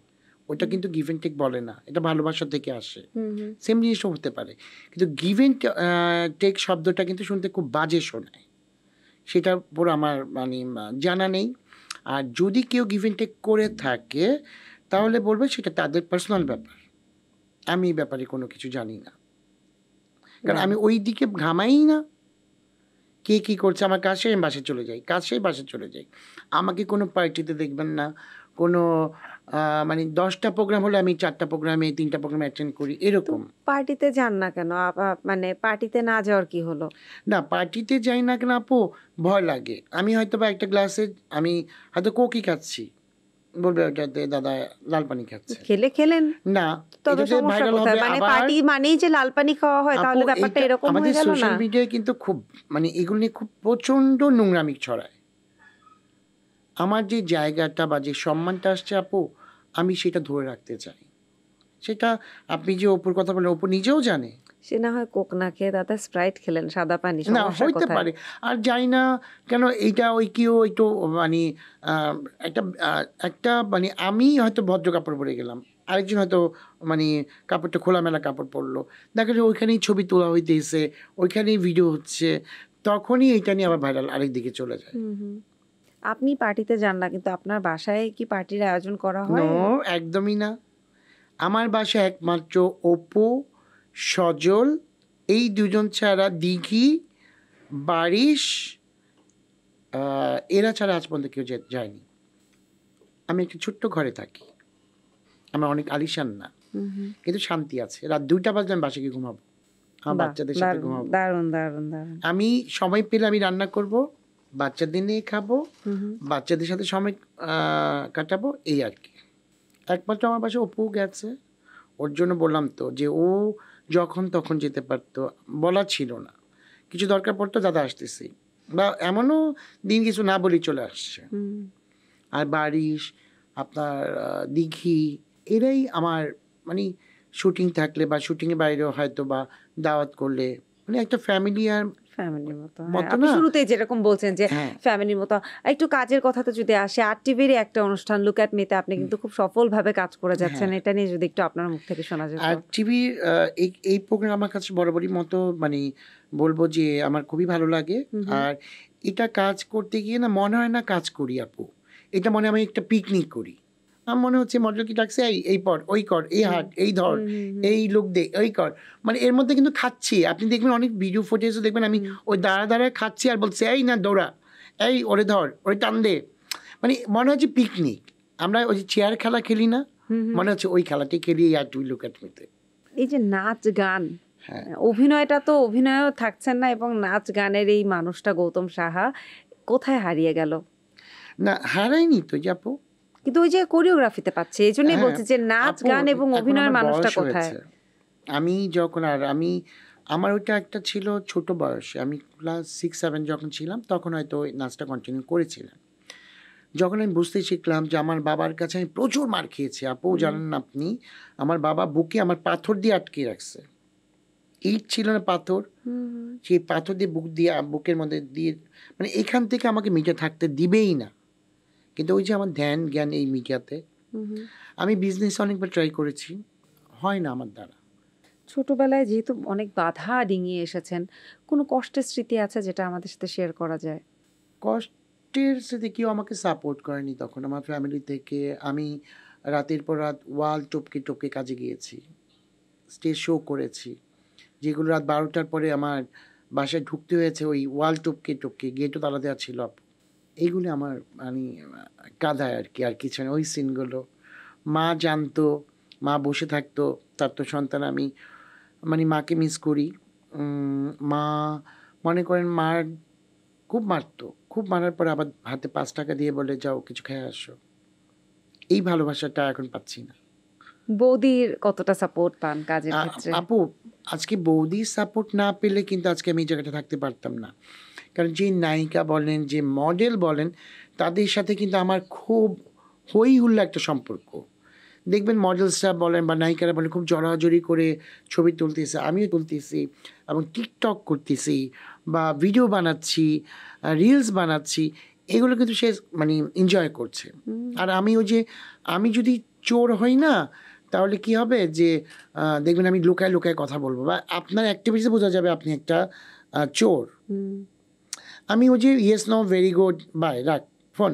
ওটা কিন্তু গিভ অ্যান্ড টেক বলে না, এটা ভালোবাসা থেকে আসে। হুম হুম সেম জিনিসও হতে পারে, কিন্তু গিভ অ্যান্ড টেক শব্দটা কিন্তু শুনতে খুব বাজে শোনায়, সেটার উপর আমার মানে জানা নেই। আর যদি কেউ গিভ অ্যান্ড টেক করে থাকে তাহলে বলবে সেটা তাদের পার্সোনাল ব্যাপার, আমি এই ব্যাপারে কোনো কিছু জানি না, কারণ আমি ওই দিকে ঘামাই না। কে কী করছে আমার কাজ শেষ আমি বাসায় চলে যাই, কাজ শেষ বাসায় চলে যাই। আমাকে কোনো পার্টিতে দেখবেন না, কোনো মানে 10টা প্রোগ্রাম হলে আমি 4টা প্রোগ্রামে 3টা প্রোগ্রামে অ্যাটেন্ড করি তো এরকম। পার্টিতে যান না কেন? মানে পার্টিতে না যাওয়ার কি হলো? না পার্টিতে যাই না কেন আপু, ভয় লাগে। আমি হয়তো বা একটা গ্লাসে আমি হয়তো কোকই খাচ্ছি, বলবে ওটাতে দাদা লাল পানি খাচ্ছে। খেলে খেলেন, না তবে এটাতে সমস্যা ভাইরাল কোথায়? হবে মানে আবার। পার্টি মানেই যে লাল পানি খাওয়া হয়, আপু তাহলে ব্যাপারটা এইটা এরকম আমাদের হয়ে গেল না? সোশ্যাল মিডিয়ায় কিন্তু খুব মানে এগুলো নিয়ে খুব প্রচণ্ড নোংরামি ছড়ায়। আমার যে জায়গাটা বা যে সম্মানটা আসছে আপু, আমি সেটা ধরে রাখতে চাই। সেটা আপনি যে অপুর কথা বলেন, অপু নিজেও জানে। সে না হয় কোক না খেয়ে দাদা স্প্রাইট খেলেন, সাদা পানি, না সমস্যা হইতে কোথায়? পারে। আর জানি না কেন এইটা ওই কেউ একটু মানে একটা একটা মানে আমি হয়তো ভদ্র কাপড় পরে গেলাম, আরেকজন হয়তো মানে কাপড়টা খোলামেলা কাপড় পরলো, দেখা যায় ওইখানেই ছবি তোলা হইতেছে, ওইখানেই ভিডিও হচ্ছে, তখনই এইটা নিয়ে আবার ভাইরাল আরেক দিকে চলে যায়। হুম হুম আপনি পার্টিতে যান না, কিন্তু আপনার বাসায় কি পার্টির আয়োজন করা হয়? নো, একদমই না। আমার বাসায় একমাত্র অপু, সজল, এই দুজন ছাড়া দিঘি, বারিশ, এরা ছাড়া আজ পর্যন্ত কেউ যায়নি। আমি একটি ছোট্ট ঘরে থাকি, আমার অনেক আলিশান না, কিন্তু শান্তি আছে। রাত 2টা বাজলে আমি বাসায় গিয়ে ঘুমাবো, আমার বাচ্চাদের সাথে ঘুমাবো। দারুণ দারুণ দারুণ। আমি সময় পেলে আমি রান্না করব, বাচ্চাদের নিয়ে খাবো, বাচ্চাদের সাথে সময় কাটাবো, এই আর কি। একমাত্র আমার বাসায় অপু গেছে, ওর জন্য বললাম তো যে ও যখন তখন যেতে পারতো, বলা ছিল না। কিছু দরকার পড়তো, দাদা আসতেছি, বা এমনও দিন কিছু না বলি চলে আসছে। আর বারিশ, আপনার দিঘি, এরাই আমার মানে শুটিং থাকলে বা শুটিংয়ের বাইরেও হয়তো বা দাওয়াত করলে মানে একটা ফ্যামিলি আর ফ্যামিলির মতো। মতো আপনি না? শুরুতেই যেরকম বলছেন যে হ্যাঁ। ফ্যামিলির মতো। একটু কাজের কথাতে যদি আসে, আর টিভির একটা অনুষ্ঠান লুক অ্যাট মিতে আপনি কিন্তু খুব সফলভাবে কাজ করে যাচ্ছেন। এটা নিয়ে যদি একটু আপনার মুখ থেকে শোনা যেত। আর টিভির এই প্রোগ্রাম আমার কাছে বরাবরই মতো মানে বলবো যে আমার খুবই ভালো লাগে। আর এটা কাজ করতে গিয়ে না মনে হয় না কাজ করি আপু, এটা মনে হয় আমি একটা পিকনিক করি। আমার মনে হচ্ছে মডেল কি ডাকছে, এই পর, ওই কর, এই হাট, এই ধর, এই লোক দে, ওই কর, মানে এর মধ্যে কিন্তু খাচ্ছি। আপনি দেখবেন অনেক ভিডিও ফুটেজও দেখবেন আমি ওই দাঁড়া দাঁড়ায় খাচ্ছি আর বলছে এই না দৌড়া, এই ওরে ধর, ওরে টান দে, মানে মনে হচ্ছে পিকনিক। আমরা ওই যে চেয়ার খেলা খেলি না, মনে হচ্ছে ওই খেলাটি খেলি আর তুই লুক অ্যাট মিতে। এই যে নাচ গান, অভিনয়টা তো অভিনয়ও থাকছেন না, এবং নাচ গানের এই মানুষটা গৌতম সাহা কোথায় হারিয়ে গেল? না হারায়নি তো যে আপু, কিন্তু ওই যে কোরিওগ্রাফিতে পাচ্ছে, এই জন্যই বলছি যে নাচ গান এবং অভিনয়ের মানুষটা কোথায়? আমি যখন আমার ওইটা একটা ছিল ছোট বয়সে, আমি ক্লাস 6-7 যখন ছিলাম তখন হয়তো ওই নাচটা কন্টিনিউ করেছিলাম। যখন আমি বুঝতে শিখলাম যে আমার বাবার কাছে আমি প্রচুর মার খেয়েছি আপু, জানেন না আপনি, আমার বাবা বুকে আমার পাথর দিয়ে আটকে রাখছে। ইট ছিল না, পাথর, সেই পাথর দিয়ে বুকের মধ্যে দিয়ে, মানে এখান থেকে আমাকে মিডিয়া থাকতে দিবেই না। কিন্তু ওই যে আমার ধ্যান জ্ঞান এই মিডিয়াতে, আমি বিজনেস অনেকবার ট্রাই করেছি, হয় না আমার দ্বারা। ছোটবেলায় যেহেতু অনেক বাধা ডিঙিয়ে এসেছেন, কোনো কষ্টের স্মৃতি আছে যেটা আমাদের সাথে শেয়ার করা যায়? কষ্টের সাথে কেউ আমাকে সাপোর্ট করেনি তখন আমার ফ্যামিলি থেকে। আমি রাতের পর রাত ওয়াল টপকে টপকে কাজে গিয়েছি, স্টেজ শো করেছি, যেগুলো রাত 12টার পরে আমার বাসায় ঢুকতে হয়েছে ওই ওয়াল টপকে টপকে, গেটও তালা দেওয়া ছিল আপু। এইগুলি আমার মানে কাঁদায় আর কি, আর কিছু না। ওই সিনগুলো মা জানতো, মা বসে থাকতো, তার তো সন্তান আমি, মানে মাকে মিস করি। মা মনে করেন মার খুব মারতো, খুব মারার পরে আবার হাতে 5 টাকা দিয়ে বলে যাও কিছু খেয়ে আসো। এই ভালোবাসাটা এখন পাচ্ছি না। বৌদির কতটা সাপোর্ট পান কাজের ক্ষেত্রে? আপু আজকে বৌদির সাপোর্ট না পেলে কিন্তু আজকে আমি এই জায়গাটা থাকতে পারতাম না। কারণ যে নায়িকা বলেন, যে মডেল বলেন, তাদের সাথে কিন্তু আমার খুব হই হুল্লা একটা সম্পর্ক। দেখবেন মডেলসরা বলেন বা নায়িকারা বলেন খুব জড়াজড়ি করে ছবি তুলতেছে, আমিও তুলতেছি এবং টিকটক করতেছি বা ভিডিও বানাচ্ছি, রিলস বানাচ্ছি, এগুলো কিন্তু সে মানে এনজয় করছে। আর আমি ওই যে আমি যদি চোর হই না, তাহলে কি হবে যে দেখবেন আমি লুকায় লুকায় কথা বলবো, বা আপনার অ্যাক্টিভিটিসে বোঝা যাবে আপনি একটা চোর। আমি ওই যে yes no very good bye রাখ ফোন,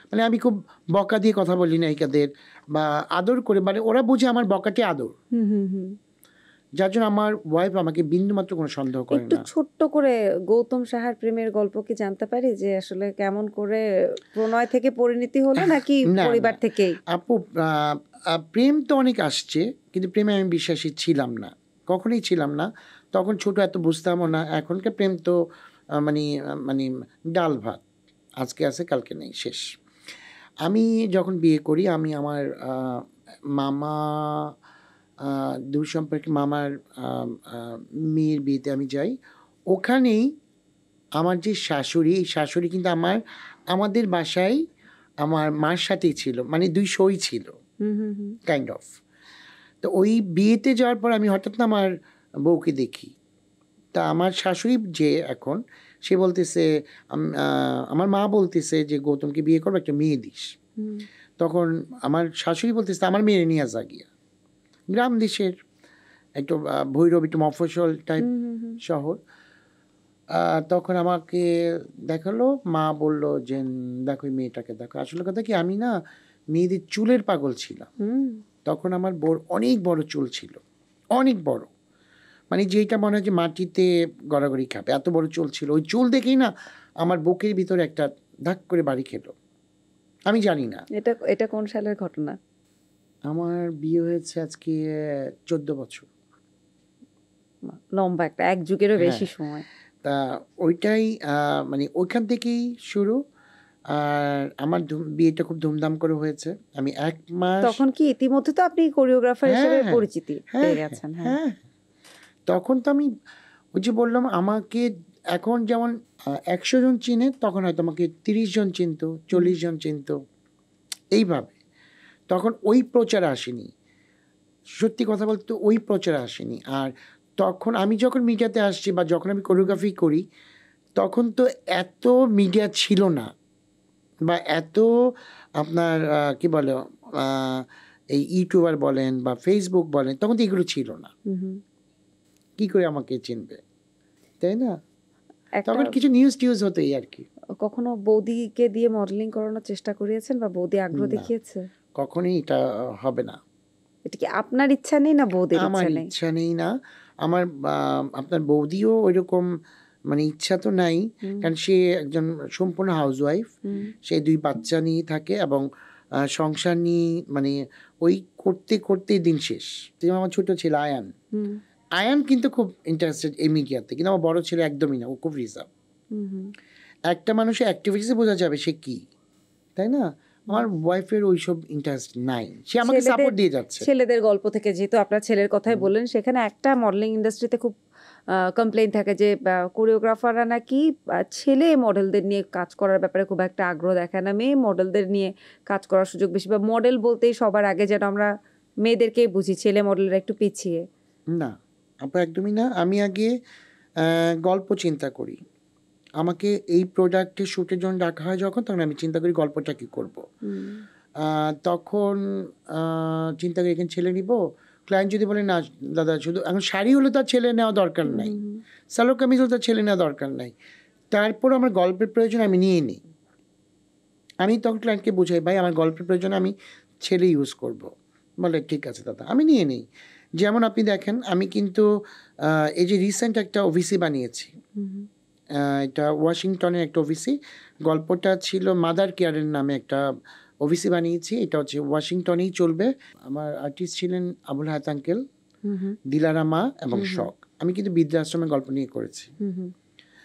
মানে আমি খুব বকা দিয়ে কথা বলি নায়িকাদের বা আদর করে, মানে ওরা বুঝে আমার বকাটি আদর, যার জন্য আমার ওয়াইফ আমাকে বিন্দুমাত্র কোনো সন্দেহ করে না। একটু ছোট্ট করে গৌতম সাহার প্রেমের গল্প কি জানতে পারি, যে আসলে কেমন করে প্রণয় থেকে পরিণতি হলো, নাকি পরিবার থেকেই? আপু প্রেম তো অনেক আসছে, কিন্তু প্রেমে আমি বিশ্বাসী ছিলাম না, কখনোই ছিলাম না। তখন ছোট, এত বুঝতামও না। এখনকার প্রেম তো মানে মানে ডাল ভাত, আজকে আছে কালকে নেই, শেষ। আমি যখন বিয়ে করি, আমি আমার মামা দূর সম্পর্কে মামার মেয়ের বিয়েতে আমি যাই। ওখানেই আমার যে শাশুড়ি, এই শাশুড়ি কিন্তু আমাদের বাসায় আমার মার সাথেই ছিল, মানে 2 শোই ছিল কাইন্ড অফ। তো ওই বিয়েতে যাওয়ার পর আমি হঠাৎ না আমার বউকে দেখি। তা আমার শাশুড়ি যে এখন, সে বলতেছে, আমার মা বলতেছে যে গৌতমকে বিয়ে করবো, একটা মেয়ে দিস। তখন আমার শাশুড়ি বলতেছে আমার মেয়ে নিয়ে যা গিয়া। গ্রাম দেশের একটু ভৈরব, একটু মফস্বল টাইপ শহর। তখন আমাকে দেখালো, মা বলল যে দেখো এই মেয়েটাকে দেখো। আসলে কথা কি, আমি না মেয়েদের চুলের পাগল ছিলাম। তখন আমার অনেক বড় চুল ছিল, অনেক বড়, মানে যেটা মনে হয় যে মাটিতে গড়াগড়ি খাবে, এত বড় চুল ছিল। ওই চুল দেখেই না আমার বুকের ভিতরে একটা ধাক করে বাড়ি খেলো। আমি জানি না। এটা এটা কোন সালের ঘটনা? আমার বিয়ে হয়েছে আজকে 14 বছর। লম্বা একটা, এক যুগেরও হ্যাঁ। বেশি সময়। তা ওইটাই মানে ওইখান থেকেই শুরু। আর আমার বিয়েটা খুব ধুমধাম করে হয়েছে। আমি 1 মাস। তখন কি ইতিমধ্যে তো আপনি কোরিওগ্রাফার হিসেবে হ্যাঁ, পরিচিতি পেয়ে গেছেন? হ্যাঁ। হ্যাঁ। তখন তো আমি ওই যে বললাম, আমাকে এখন যেমন 100 জন চিনে, তখন হয়তো আমাকে 30 জন চিনতো, 40 জন চিনতো, এইভাবে। তখন ওই প্রচার আসেনি। সত্যি কথা বলতে ওই প্রচার আসেনি। আর তখন আমি যখন মিডিয়াতে আসছি বা যখন আমি কোরিওগ্রাফি করি, তখন তো এত মিডিয়া ছিল না, বা এত আপনার কি বলে এই ইউটিউবার বলেন বা ফেসবুক বলেন, তখন তো এগুলো ছিল না। কি করে আমাকে চিনবে, তাই না? তখন কিছু নিউজ টিউজ হতো, এই আর কি। কখনো বৌদিকে দিয়ে মডেলিং করানোর চেষ্টা করিয়েছেন বা বৌদি আগ্রহ দেখিয়েছে? কখনোই এটা হবে না। এটা কি আপনার ইচ্ছা নেই না বৌদির আমার ইচ্ছা নেই? ইচ্ছা নেই না। আমার আপনার বৌদিও ওইরকম মানে ইচ্ছা তো নাই, কারণ সে একজন সম্পূর্ণ হাউসওয়াইফ। সে 2 বাচ্চা নিয়ে থাকে এবং সংসার নিয়ে মানে ওই করতে করতেই দিন শেষ। যেমন আমার ছোট ছেলে আয়ান, আয়ান কিন্তু খুব ইন্টারেস্টেড এই মিডিয়াতে, কিন্তু আমার বড় ছেলে একদমই না, ও খুব রিজার্ভ। একটা মানুষের অ্যাক্টিভিটিসে বোঝা যাবে সে কি, তাই না? আমার ওয়াইফের ওইসব ইন্টারেস্ট নাই, সে আমাকে সাপোর্ট দিয়ে যাচ্ছে। ছেলেদের গল্প থেকে যেহেতু আপনার ছেলের কথাই বললেন, সেখানে একটা মডেলিং ইন্ডাস্ট্রিতে খুব কমপ্লেইন থাকে যে কোরিওগ্রাফাররা নাকি ছেলে মডেলদের নিয়ে কাজ করার ব্যাপারে খুব একটা আগ্রহ দেখায় না, মেয়ে মডেলদের নিয়ে কাজ করার সুযোগ বেশি, বা মডেল বলতেই সবার আগে যেন আমরা মেয়েদেরকেই বুঝি, ছেলে মডেলরা একটু পিছিয়ে। না আপা, একদমই না। আমি আগে গল্প চিন্তা করি। আমাকে এই প্রোডাক্টের শ্যুটের জন্য ডাকা হয় যখন, তখন আমি চিন্তা করি গল্পটা কী করব। তখন চিন্তা করি এখানে ছেলে নিব। ক্লায়েন্ট যদি বলে না দাদা, শুধু এখন শাড়ি হলে তার ছেলে নেওয়া দরকার নাই, সালোয়ার কামিজ হলে তার ছেলে নেওয়া দরকার নাই, তারপর আমার গল্পের প্রয়োজন আমি নিয়ে নিই। আমি তখন ক্লায়েন্টকে বুঝাই, ভাই আমার গল্পের প্রয়োজন আমি ছেলে ইউজ করব। বলে ঠিক আছে দাদা, আমি নিয়ে নিই। যেমন আপনি দেখেন, আমি কিন্তু এই যে রিসেন্ট একটা ওভিসি বানিয়েছি, এটা ওয়াশিংটনের একটা ওভিসি। গল্পটা ছিল মাদার কেয়ারের নামে একটা ওভিসি বানিয়েছি। এটা হচ্ছে ওয়াশিংটনেই চলবে। আমার আর্টিস্ট ছিলেন আবুল হায়াত আঙ্কেল, দিলারা মা এবং শখ। আমি কিন্তু বৃদ্ধাশ্রমের গল্প নিয়ে করেছি,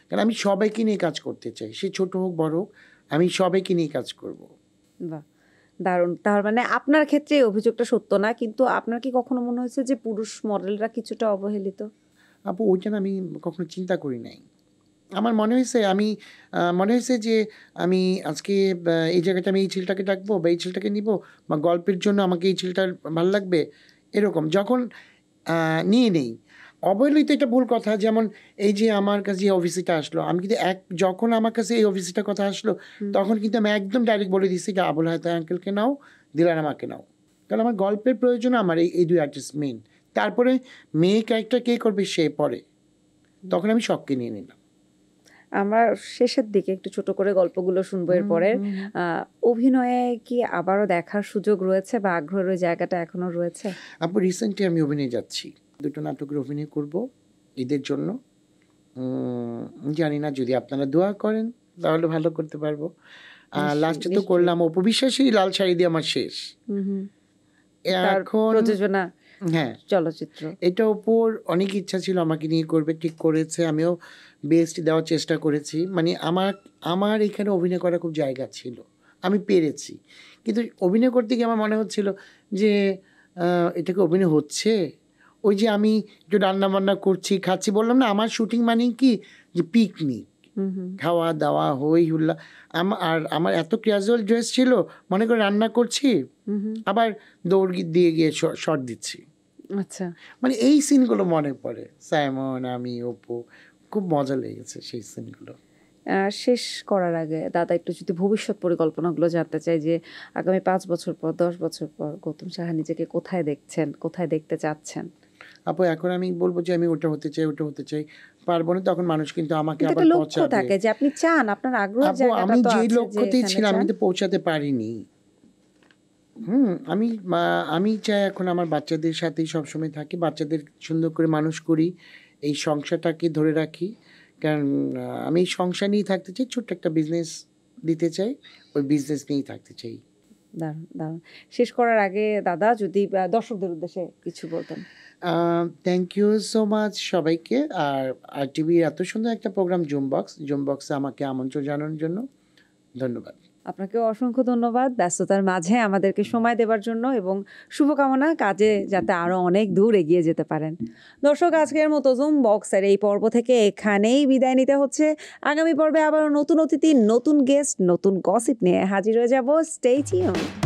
কারণ আমি সবাইকে নিয়ে কাজ করতে চাই, সে ছোট হোক বড় হোক, আমি সবাইকে নিয়ে কাজ করব। বাহ, দারুণ। তার মানে আপনার ক্ষেত্রে এই অভিযোগটা সত্য না, কিন্তু আপনার কি কখনো মনে হয়েছে যে পুরুষ মডেলরা কিছুটা অবহেলিত? আপু, ওইটা আমি কখনো চিন্তা করি নাই। আমার মনে হয়েছে যে আমি আজকে এই জায়গাটা আমি এই ছেলেটাকে ডাকবো বা এই ছেলেটাকে নিব, বা গল্পের জন্য আমাকে এই ছেলেটার ভালো লাগবে, এরকম যখন নিয়ে নেই। অবহেলিত এটা ভুল কথা। যেমন এই যে আমার কাছে এই অফিসিটা আসলো, আমি কিন্তু যখন আমার কাছে এই অফিসিটার কথা আসলো, তখন কিন্তু আমি একদম ডাইরেক্ট বলে দিচ্ছি যে আবুল হায়াত আঙ্কেলকে নাও, দিলারা মাকে নাও, কারণ আমার গল্পের প্রয়োজন আমার এই 2 আর্টিস্ট মেন। তারপরে মেয়ে ক্যারেক্টার কে করবে সে পরে, তখন আমি শখকে নিয়ে নিলাম। আমরা শেষের দিকে একটু ছোট করে গল্পগুলো শুনবো এরপরে। অভিনয়ে কি আবারও দেখার সুযোগ রয়েছে বা আগ্রহের ওই জায়গাটা এখনো রয়েছে? আপু, রিসেন্টলি আমি অভিনয় যাচ্ছি, 2টো নাটকের অভিনয় করব ঈদের জন্য। জানি না, যদি আপনারা দোয়া করেন তাহলে ভালো করতে পারবো। লাস্টে তো করলাম অপু বিশ্বাসী লাল শাড়ি দিয়ে আমার শেষ। এখন প্রযোজনা, হ্যাঁ, চলচ্চিত্র, এটা ওপর অনেক ইচ্ছা ছিল আমাকে নিয়ে করবে, ঠিক করেছে। আমিও বেস্ট দেওয়ার চেষ্টা করেছি। মানে আমার এখানে অভিনয় করার খুব জায়গা ছিল, আমি পেরেছি। কিন্তু অভিনয় করতে গিয়ে আমার মনে হচ্ছিল যে এটাকে অভিনয় হচ্ছে। ওই যে আমি একটু রান্নাবান্না করছি, খাচ্ছি, বললাম না আমার শুটিং মানেই কি যে পিকনিক, খাওয়া দাওয়া হই হুল্লা। আর আমার এত ক্যাজুয়াল ড্রেস ছিল, মনে করে রান্না করছি, আবার দৌড় দিয়ে গিয়ে শর্ট দিচ্ছি। আচ্ছা, মানে এই সিনগুলো মনে পড়ে। সাইমন, আমি, অপু, খুব মজা লেগেছে সেই সিনগুলো। শেষ করার আগে দাদা একটু যদি ভবিষ্যৎ পরিকল্পনাগুলো জানতে চাই, যে আগামী 5 বছর পর, 10 বছর পর গৌতম সাহা নিজেকে কোথায় দেখছেন, কোথায় দেখতে চাচ্ছেন? আপু, এখন আমি বলবো যে আমি ওটা হতে চাই, ওটা হতে চাই। পারবো না তখন মানুষ কিন্তু আমাকে কিন্তু আবার একটা লক্ষ্য পৌঁছাবে। থাকে যে আপনি চান, আপনার আগ্রহের আপু জায়গাটা আমি তো যে আছে যে লক্ষ্যতেই এখানে ছিলাম আমি চান। তো পৌঁছাতে পারিনি। আমি চাই এখন আমার বাচ্চাদের সাথেই সবসময় থাকি, বাচ্চাদের সুন্দর করে মানুষ করি, এই সংসারটাকে ধরে রাখি। কারণ আমি এই সংসার নিয়েই থাকতে চাই, ছোট্ট একটা বিজনেস দিতে চাই, ওই বিজনেস নিয়েই থাকতে চাই। দারুণ, দারুণ। শেষ করার আগে দাদা যদি দর্শকদের উদ্দেশ্যে কিছু বলতেন। থ্যাংক ইউ সো মাচ সবাইকে। আর টিভির এত সুন্দর একটা প্রোগ্রাম জুমবক্সে আমাকে আমন্ত্রণ জানানোর জন্য ধন্যবাদ। আপনাকেও অসংখ্য ধন্যবাদ ব্যস্ততার মাঝে আমাদেরকে সময় দেওয়ার জন্য, এবং শুভকামনা কাজে যাতে আরও অনেক দূর এগিয়ে যেতে পারেন। দর্শক, আজকের মতো জুম বক্সের এই পর্ব থেকে এখানেই বিদায় নিতে হচ্ছে। আগামী পর্বে আবারও নতুন অতিথি, নতুন গেস্ট, নতুন গসিপ নিয়ে হাজির হয়ে যাব। Stay tuned.